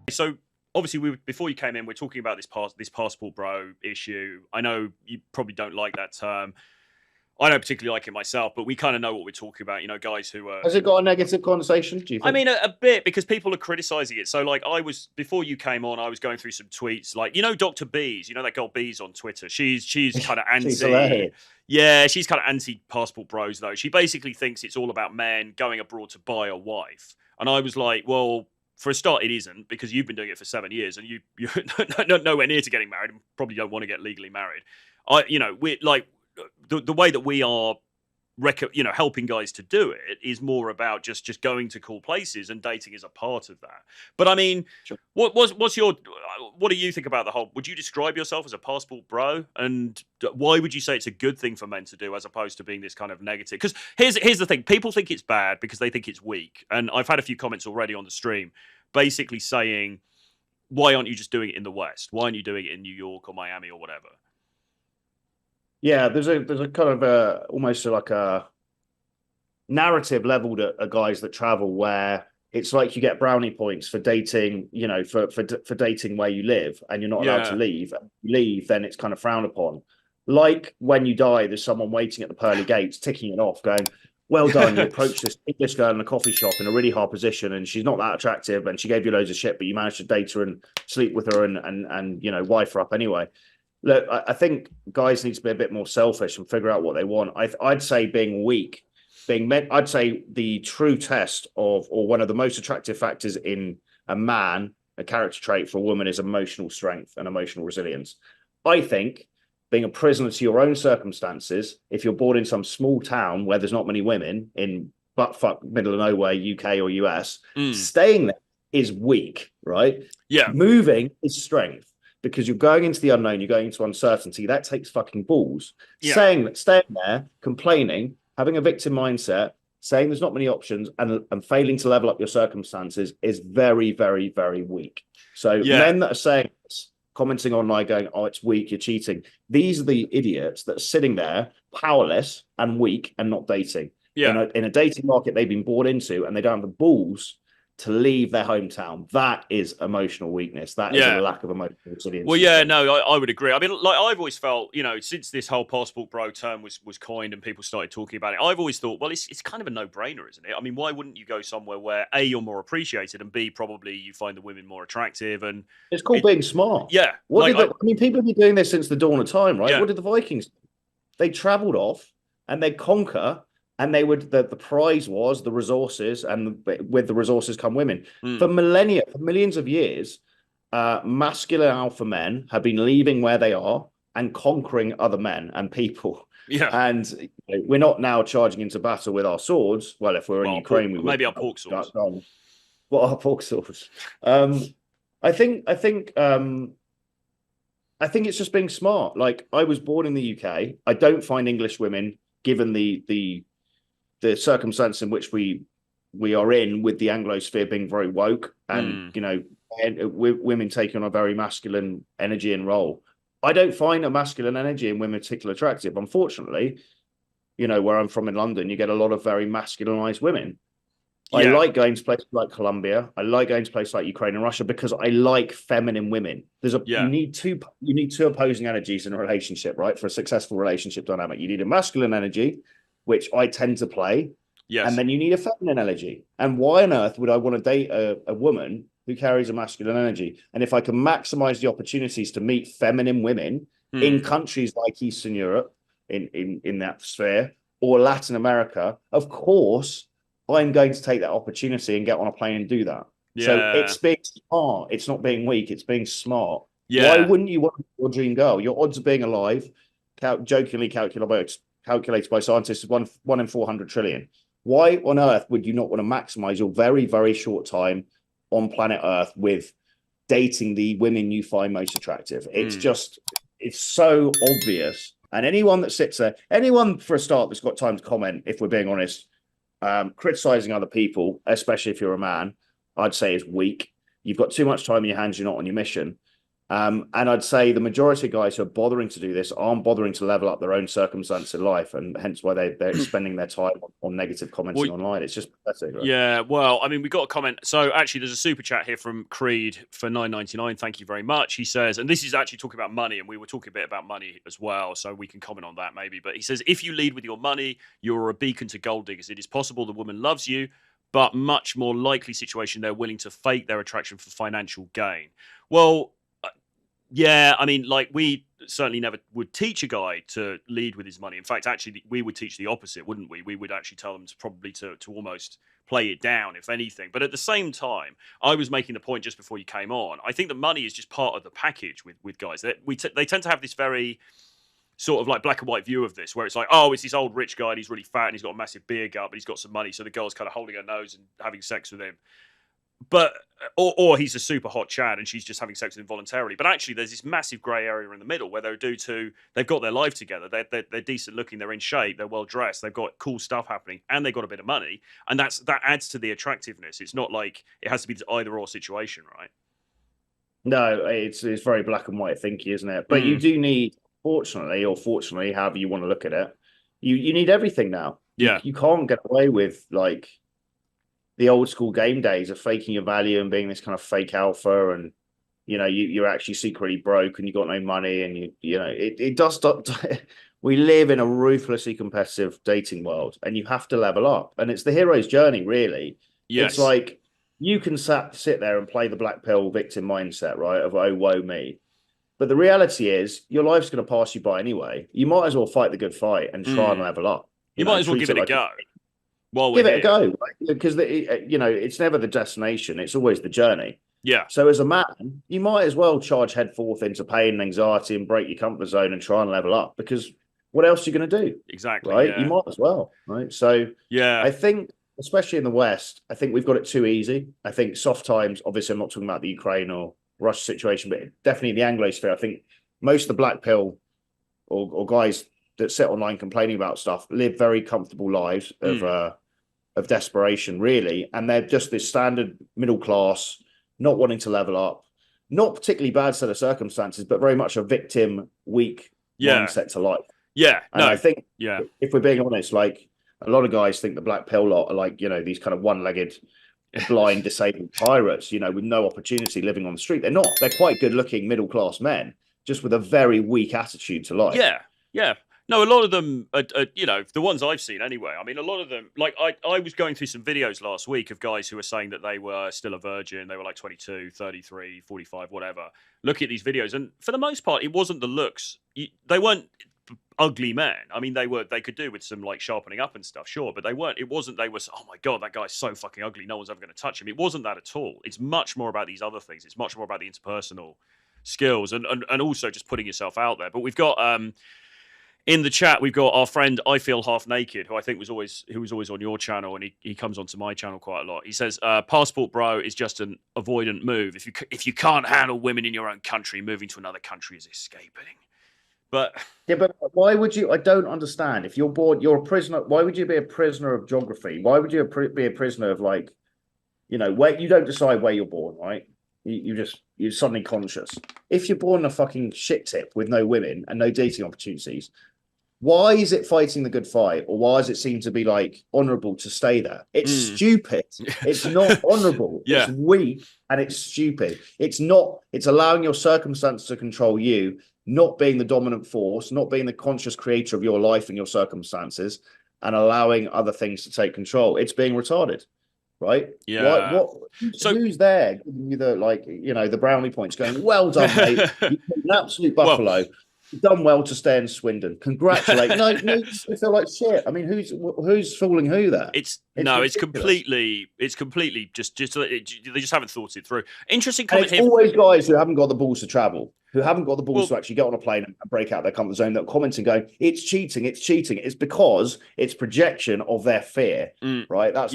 So obviously, before you came in, we're talking about this passport bro issue. I know you probably don't like that term. I don't particularly like it myself, but we kind of know what we're talking about. You know, guys who are. Has it got a negative connotation, do you I think? mean, a bit because people are criticizing it. So, like, I was before you came on, I was going through some tweets. Like, you know, Dr. Bees, you know that girl Bees on Twitter. She's kind of She's anti. hilarious. Yeah, she's kind of anti passport bros though. She basically thinks it's all about men going abroad to buy a wife. And I was like, well, for a start, it isn't because you've been doing it for 7 years and you're nowhere near to getting married and probably don't want to get legally married. We're like the way that we are helping guys to do it is more about just going to cool places, and dating is a part of that. But I mean, Sure. what do you think about the whole? Would you describe yourself as a passport bro? And why would you say it's a good thing for men to do as opposed to being this kind of negative? Because here's the thing: people think it's bad because they think it's weak, and I've had a few comments already on the stream, basically saying, "Why aren't you just doing it in the West? Why aren't you doing it in New York or Miami or whatever?" Yeah, there's a kind of almost like a narrative leveled at guys that travel where it's like you get brownie points for dating, for dating where you live and you're not allowed to Yeah, leave. If you leave, then it's kind of frowned upon. Like when you die, there's someone waiting at the pearly gates, ticking it off, going, "Well done, you approached this English girl in a coffee shop in a really hard position, and she's not that attractive, and she gave you loads of shit, but you managed to date her and sleep with her and wife her up anyway." Look, I think guys need to be a bit more selfish and figure out what they want. I'd say being weak, being meant, I'd say the true test of, or one of the most attractive factors in a man, a character trait for a woman is emotional strength and emotional resilience. I think being a prisoner to your own circumstances, if you're born in some small town where there's not many women in buttfuck middle of nowhere, UK or US, mm, staying there is weak, right? yeah, Moving is strength because you're going into the unknown, you're going into uncertainty. That takes fucking balls. yeah, Staying there, complaining, having a victim mindset, saying there's not many options, and failing to level up your circumstances is very, very, very weak. So yeah, men that are saying this, commenting online, going, "Oh, it's weak, you're cheating." These are the idiots that are sitting there, powerless and weak, and not dating. In yeah. a dating market they've been brought into, and they don't have the balls to leave their hometown. That is emotional weakness. That is a Yeah. lack of emotional Well, resilience and yeah, strength. no, I would agree. I mean, like I've always felt, since this whole passport bro term was coined and people started talking about it, I've always thought, well, it's kind of a no brainer, isn't it? I mean, why wouldn't you go somewhere where A, you're more appreciated, and B, probably you find the women more attractive, and It's called it, being smart. yeah, What like did I mean, people have been doing this since the dawn of time, right? yeah, What did the Vikings do? They traveled off and they'd conquer, and they would the prize was the resources, and with the resources come women. For mm, millennia, for millions of years, masculine alpha men have been leaving where they are and conquering other men and people. yeah. And we're not now charging into battle with our swords. Well, if we're in Well, Ukraine, we would. maybe our pork sauce. What are pork swords? Um, I think. I think. I think it's just being smart. Like I was born in the UK. I don't find English women, given the circumstance in which we are in, with the Anglosphere being very woke, and Mm, women taking on a very masculine energy and role. I don't find a masculine energy in women particularly attractive. Unfortunately, where I'm from in London, you get a lot of very masculinized women. I yeah, like going to places like Colombia. I like going to places like Ukraine and Russia because I like feminine women. yeah, You need two opposing energies in a relationship, right? For a successful relationship dynamic. You need a masculine energy, which I tend to play, and yes, then you need a feminine energy. And why on earth would I want to date a woman who carries a masculine energy? And if I can maximize the opportunities to meet feminine women in mm, countries like Eastern Europe, in that sphere, or Latin America, of course I'm going to take that opportunity and get on a plane and do that. So yeah, it's being smart. It's not being weak. It's being smart. Why yeah, wouldn't you want your dream girl? Your odds of being alive, jokingly calculated by scientists, is one in 400 trillion. Why on earth would you not want to maximize your very, very short time on planet Earth with dating the women you find most attractive? mm, It's so obvious. And anyone that sits there, anyone for a start that's got time to comment, if we're being honest, criticizing other people, especially if you're a man, I'd say is weak. You've got too much time in your hands. You're not on your mission. And I'd say the majority of guys who are bothering to do this aren't bothering to level up their own circumstance in life, and hence why they're spending their time on negative commenting online. It's just pathetic, right? Yeah, well, I mean, we got a comment. So actually, there's a super chat here from Creed for $9.99. Thank you very much. He says, and this is actually talking about money, and we were talking a bit about money as well, so we can comment on that maybe. But he says, if you lead with your money, you're a beacon to gold diggers. It is possible the woman loves you, but much more likely situation, they're willing to fake their attraction for financial gain. Well, yeah, I mean, like, we certainly never would teach a guy to lead with his money. In fact, actually, we would teach the opposite, wouldn't we? We would actually tell them to probably to almost play it down, if anything. But at the same time, I was making the point just before you came on. I think the money is just part of the package with guys. They tend to have this very sort of like black and white view of this, where it's like, oh, it's this old rich guy and he's really fat and he's got a massive beer gut, but he's got some money, so the girl's kind of holding her nose and having sex with him. But or he's a super hot Chad and she's just having sex with him voluntarily. But actually, there's this massive grey area in the middle where they're they've got their life together. They're decent looking. They're in shape. They're well dressed. They've got cool stuff happening, and they've got a bit of money. And that adds to the attractiveness. It's not like it has to be the either or situation, right? No, it's very black and white thinking, isn't it? But you do need, fortunately or fortunately, however you want to look at it, you need everything now. Yeah, you can't get away with like the old school game days of faking your value and being this kind of fake alpha, and you're actually secretly broke and you got no money, and it does stop. We live in a ruthlessly competitive dating world, and you have to level up, and it's the hero's journey, really. yes. It's like you can sit there and play the black pill victim mindset, right, of oh woe me, but the reality is your life's going to pass you by anyway. You might as well fight the good fight and try and level up. You might as well give it a go. Give it a go, right? Because it's never the destination; it's always the journey. Yeah. So as a man, you might as well charge headforth into pain and anxiety and break your comfort zone and try and level up. Because what else are you going to do? Exactly. Right? Yeah. You might as well. Right. So yeah, I think, especially in the West, I think we've got it too easy. I think soft times. Obviously, I'm not talking about the Ukraine or Russia situation, but definitely in the Anglosphere, I think most of the black pill or guys that sit online complaining about stuff live very comfortable lives of desperation, really, and they're just this standard middle class, not wanting to level up, not particularly bad set of circumstances, but very much a victim, weak mindset to life. Yeah, and I think, yeah, if we're being honest, like a lot of guys think the black pill lot are like these kind of one-legged, blind, disabled pirates, with no opportunity living on the street. They're not. They're quite good-looking middle-class men, just with a very weak attitude to life. Yeah, yeah. No, a lot of them, the ones I've seen anyway. I mean, a lot of them, like I was going through some videos last week of guys who were saying that they were still a virgin. They were like 22, 33, 45, whatever. Look at these videos. And for the most part, it wasn't the looks. They weren't ugly men. I mean, they could do with some like sharpening up and stuff, sure. But they wasn't, they were, oh my God, that guy's so fucking ugly. No one's ever going to touch him. It wasn't that at all. It's much more about these other things. It's much more about the interpersonal skills and also just putting yourself out there. But we've got, in the chat, we've got our friend I Feel Half Naked, who I think was always on your channel, and he comes onto my channel quite a lot. He says, "Passport bro is just an avoidant move. If you can't handle women in your own country, moving to another country is escaping." But yeah, but why would you? I don't understand. If you're bored, you're a prisoner. Why would you be a prisoner of geography? Why would you be a prisoner of where you don't decide where you're born, right? You're suddenly conscious. If you're born in a fucking shit tip with no women and no dating opportunities, why is it fighting the good fight, or why does it seem to be like honorable to stay there? It's stupid. It's not honorable. Yeah. It's weak and it's stupid. It's not. It's allowing your circumstances to control you, not being the dominant force, not being the conscious creator of your life and your circumstances, and allowing other things to take control. It's being retarded, right? Yeah. So who's there giving you the brownie points, going, "Well done, mate. You're an absolute buffalo." Well, you've done well to stay in Swindon. Congratulate. No, you feel like shit. I mean, who's fooling who there? It's completely just they just haven't thought it through. Interesting comment here. Always guys who haven't got the balls to travel, who haven't got the balls to actually get on a plane and break out their comfort zone, that comment and go, "It's cheating, it's cheating." It's because it's projection of their fear, right? That's